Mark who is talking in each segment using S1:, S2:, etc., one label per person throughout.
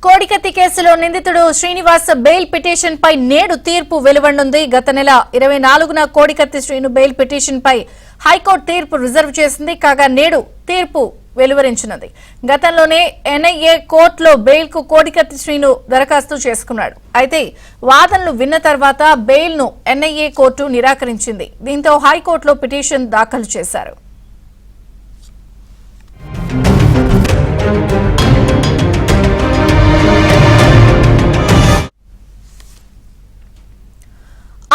S1: కోడికత్తి కేసులో నిందితుడు Srinivas bail petition పై నేడు తీర్పు వెలువడనుంది. గత నెల 24న కోడికత్తి శ్రీను బెయిల్ పిటిషన్ పై హైకోర్టు తీర్పు రిజర్వ్ చేసింది. కాగా నేడు తీర్పు వెలువరించినది. గతంలోనే ఎన్ఐఏ కోర్టులో బెయిల్ కు కోడికత్తి శ్రీను దరఖాస్తు చేసుకున్నాడు. అయితే వాదనలు విన్న తర్వాత బెయిల్ ను ఎన్ఐఏ కోర్టు నిరాకరించింది. దీంతో హైకోర్టులో పిటిషన్ దాఖలు చేశారు.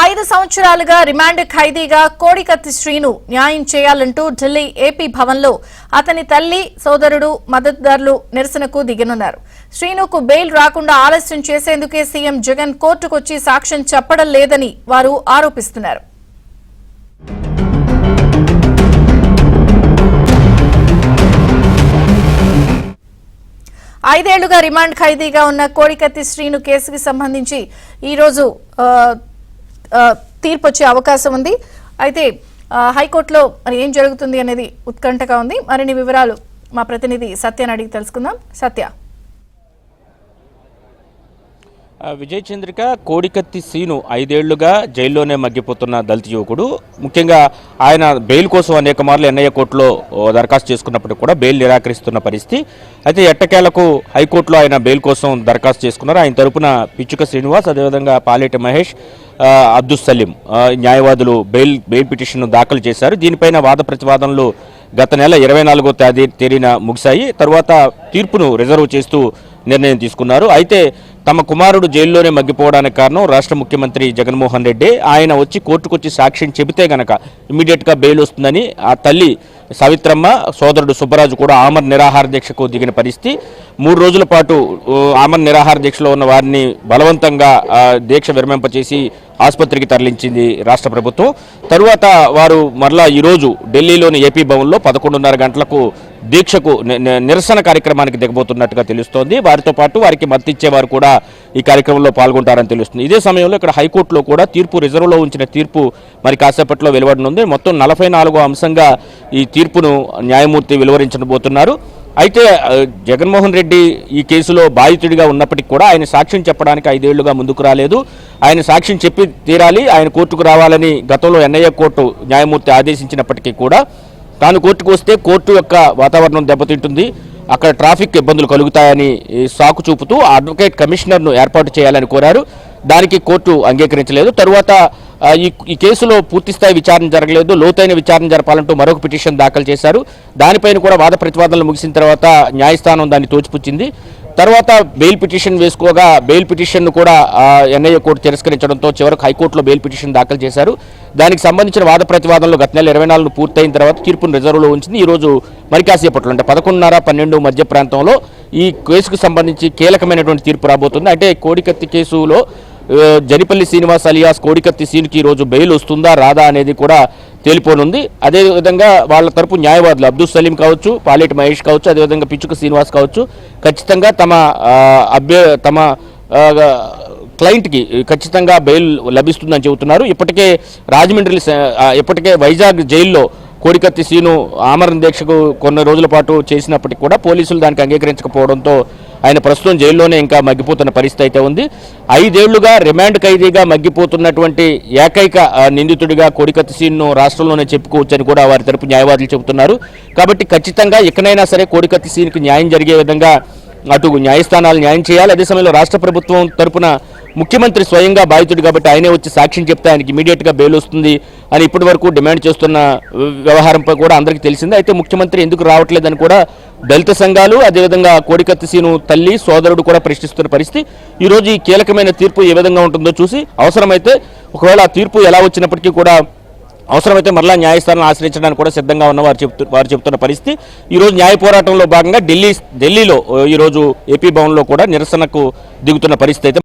S1: ఐదు సంవత్సరాలుగా రిమాండ్ ఖైదీగా కోడికత్తి శ్రీను న్యాయం చేయాలంటూ ఢిల్లీ ఏపీ భవన్లో అతని తల్లి, సోదరుడు, మద్దతుదారులు నిరసనకు దిగనున్నారు. శ్రీనుకు బెయిల్ రాకుండా ఆలస్యం చేసేందుకే సీఎం జగన్ కోర్టుకొచ్చి సాక్ష్యం చెప్పడం లేదని వారు ఆరోపిస్తున్నారు. ఐదేళ్లుగా రిమాండ్ ఖైదీగా ఉన్న కోడికత్తి శ్రీను కేసుకి సంబంధించి ఈరోజు తీర్పు వచ్చే అవకాశం ఉంది. అయితే హైకోర్టులో మరి ఏం జరుగుతుంది అనేది ఉత్కంఠగా ఉంది. మరిన్ని వివరాలు మా ప్రతినిధి సత్యని అడిగి తెలుసుకుందాం. సత్య,
S2: విజయ్ చంద్రిక, కోడికత్తి శ్రీను 5 ఏళ్లుగా జైల్లోనే మగ్గిపోతున్న దళిత యువకుడు. ముఖ్యంగా ఆయన బెయిల్ కోసం అనేక మార్లు ఎన్ఐఏ కోర్టులో దరఖాస్తు చేసుకున్నప్పటికీ కూడా బెయిల్ నిరాకరిస్తున్న పరిస్థితి. అయితే ఎట్టకేలకు హైకోర్టులో ఆయన బెయిల్ కోసం దరఖాస్తు చేసుకున్నారు. ఆయన తరపున పిచ్చుక శ్రీనివాస్, అదేవిధంగా పాలేటి మహేష్, అబ్దుల్ సలీం న్యాయవాదులు బెయిల్ పిటిషన్ దాఖలు చేశారు. దీనిపైన వాద ప్రతివాదనలు గత నెల 24వ తేదీన ముగిశాయి. తర్వాత తీర్పును రిజర్వ్ చేస్తూ నిర్ణయం తీసుకున్నారు. అయితే తమ కుమారుడు జైల్లోనే మగ్గిపోవడానికి కారణం రాష్ట్ర ముఖ్యమంత్రి జగన్మోహన్ రెడ్డి. ఆయన వచ్చి కోర్టుకొచ్చి సాక్ష్యం చెబితే గనక ఇమ్మీడియట్గా బెయిల్ వస్తుందని ఆ తల్లి సవిత్రమ్మ, సోదరుడు సుబ్బరాజు కూడా ఆమరణ నిరాహార దీక్షకు దిగిన పరిస్థితి. 3 రోజుల పాటు ఆమరణ నిరాహార దీక్షలో ఉన్న వారిని బలవంతంగా దీక్ష విరమింపచేసి ఆసుపత్రికి తరలించింది రాష్ట్ర ప్రభుత్వం. తరువాత వారు మరలా ఈరోజు ఢిల్లీలోని ఏపీ భవన్లో 11:30 గంటలకు దీక్షకు నిరసన కార్యక్రమానికి దిగబోతున్నట్టుగా తెలుస్తోంది. వారితో పాటు వారికి మద్దతు ఇచ్చేవారు కూడా ఈ కార్యక్రమంలో పాల్గొంటారని తెలుస్తుంది. ఇదే సమయంలో ఇక్కడ హైకోర్టులో కూడా తీర్పు రిజర్వ్లో ఉంచిన తీర్పు మరి కాసేపట్లో వెలువడనుంది. మొత్తం 44వ అంశంగా ఈ తీర్పును న్యాయమూర్తి వెలువరించబోతున్నారు. అయితే జగన్మోహన్ రెడ్డి ఈ కేసులో బాధితుడిగా ఉన్నప్పటికీ కూడా ఆయన సాక్ష్యం చెప్పడానికి 5 ఏళ్లుగా ముందుకు రాలేదు. ఆయన సాక్ష్యం చెప్పి తీరాలి, ఆయన కోర్టుకు రావాలని గతంలో ఎన్ఐఏ కోర్టు న్యాయమూర్తి ఆదేశించినప్పటికీ కూడా తాను కోర్టుకు వస్తే కోర్టు యొక్క వాతావరణం దెబ్బతింటుంది, అక్కడ ట్రాఫిక్ ఇబ్బందులు కలుగుతాయని సాకు చూపుతూ అడ్వకేట్ కమిషనర్ను ఏర్పాటు చేయాలని కోరారు. దానికి కోర్టు అంగీకరించలేదు. తరువాత ఈ కేసులో పూర్తిస్థాయి విచారణ జరగలేదు, లోతైన విచారణ జరపాలంటూ మరొక పిటిషన్ దాఖలు చేశారు. దానిపైన కూడా వాద ప్రతివాదనలు ముగిసిన తర్వాత న్యాయస్థానం దాన్ని తోచిపుచ్చింది. తర్వాత బెయిల్ పిటిషన్ వేసుకోగా బెయిల్ పిటిషన్ను కూడా ఎన్ఐఏ కోర్టు తిరస్కరించడంతో చివరకు హైకోర్టులో బెయిల్ పిటిషన్ దాఖలు చేశారు. దానికి సంబంధించిన వాద ప్రతివాదనలు గత నెల 24 పూర్తయిన తర్వాత తీర్పును రిజర్వ్లో ఉంచింది. ఈరోజు మరి కాసేపట్లో అంటే 11:30-12 మధ్య ప్రాంతంలో ఈ కేసుకు సంబంధించి కీలకమైనటువంటి తీర్పు రాబోతుంది. అంటే కోడికత్తి కేసులో జనిపల్లి శ్రీనివాస్ అలియాస్ కోడికత్తి శ్రీనుకి ఈరోజు బెయిల్ వస్తుందా రాదా అనేది కూడా తేలిపోనుంది. అదేవిధంగా వాళ్ళ తరపు న్యాయవాదులు అబ్దుల్ సలీం కావచ్చు, పాలేటి మహేష్ కావచ్చు, అదేవిధంగా పిచ్చుక శ్రీనివాస్ కావచ్చు ఖచ్చితంగా తమ క్లయింట్కి ఖచ్చితంగా బెయిల్ లభిస్తుందని చెబుతున్నారు. ఇప్పటికే వైజాగ్ జైల్లో కోడికత్తి శ్రీను ఆమరణ దీక్షకు కొన్ని రోజుల పాటు చేసినప్పటికీ కూడా పోలీసులు దానికి అంగీకరించకపోవడంతో ఆయన ప్రస్తుతం జైల్లోనే ఇంకా మగ్గిపోతున్న పరిస్థితి అయితే ఉంది. 5 ఏళ్లుగా రిమాండ్ ఖైదీగా మగ్గిపోతున్నటువంటి ఏకైక నిందితుడిగా కోడికత్తి శ్రీను రాష్ట్రంలోనే చెప్పుకోవచ్చని కూడా వారి తరపు న్యాయవాదులు చెబుతున్నారు. కాబట్టి ఖచ్చితంగా ఎక్కడైనా సరే కోడికత్తి శ్రీనుకి న్యాయం జరిగే విధంగా అటు న్యాయస్థానాలు న్యాయం చేయాలి. అదే సమయంలో రాష్ట్ర ప్రభుత్వం తరపున ముఖ్యమంత్రి స్వయంగా బాధితుడు కాబట్టి ఆయనే వచ్చి సాక్ష్యం చెప్తే ఆయనకి ఇమీడియట్గా బెయిల్ వస్తుంది అని ఇప్పటి వరకు డిమాండ్ చేస్తున్న వ్యవహారంపై కూడా అందరికీ తెలిసిందే. అయితే ముఖ్యమంత్రి ఎందుకు రావట్లేదని కూడా దళిత సంఘాలు, అదేవిధంగా కోడికత్తి శ్రీను తల్లి, సోదరుడు కూడా ప్రశ్నిస్తున్న పరిస్థితి. ఈరోజు ఈ కీలకమైన తీర్పు ఏ విధంగా ఉంటుందో చూసి అవసరమైతే ఒకవేళ ఆ తీర్పు ఎలా వచ్చినప్పటికీ కూడా అవసరమైతే మరలా న్యాయస్థానం ఆశ్రయించడానికి కూడా సిద్ధంగా ఉన్న వారు చెబుతున్న పరిస్థితి. ఈరోజు న్యాయ పోరాటంలో భాగంగా ఢిల్లీలో ఈరోజు ఏపీ భవన్లో కూడా నిరసనకు దిగుతున్న పరిస్థితి అయితే